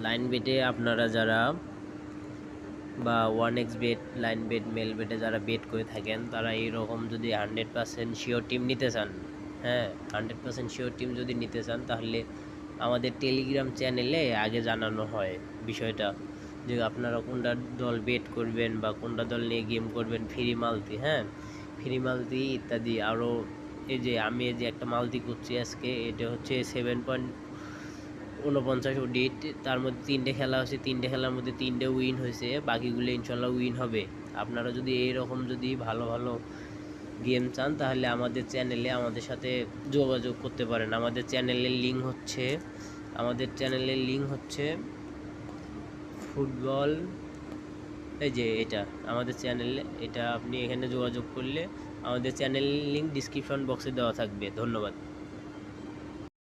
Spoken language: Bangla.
লাইন বেটে আপনারা যারা বা 1x bet, line bet, mail বেটে যারা বেট করে থাকেন, তারা এইরকম যদি 100% শিওর টিম নিতে চান, হ্যাঁ 100% শিওর টিম যদি নিতে চান, তাহলে আমাদের টেলিগ্রাম চ্যানেলে আগে জানানো হয় বিষয়টা, যে আপনারা কোনটা দল বেট করবেন বা কোনটা দল নিয়ে গেম করবেন, ফ্রি মালতি, হ্যাঁ ফ্রি মালতি ইত্যাদি। আরও এই যে আমি এই যে একটা মালতি করছি আজকে, এটা হচ্ছে 7.49 ওডিট, তার মধ্যে 3টে খেলা হয়েছে, 3টে খেলার মধ্যে 3টে উইন হয়েছে, বাকিগুলো ইনশাল্লাহ উইন হবে। আপনারা যদি এইরকম যদি ভালো ভালো গেম চান, তাহলে আমাদের চ্যানেলে আমাদের সাথে যোগাযোগ করতে পারেন। আমাদের চ্যানেলের লিঙ্ক হচ্ছে ফুটবল, এই যে এটা আমাদের চ্যানেলে, এটা আপনি এখানে যোগাযোগ করলে আমাদের চ্যানেলের লিঙ্ক ডিসক্রিপশন বক্সে দেওয়া থাকবে। ধন্যবাদ।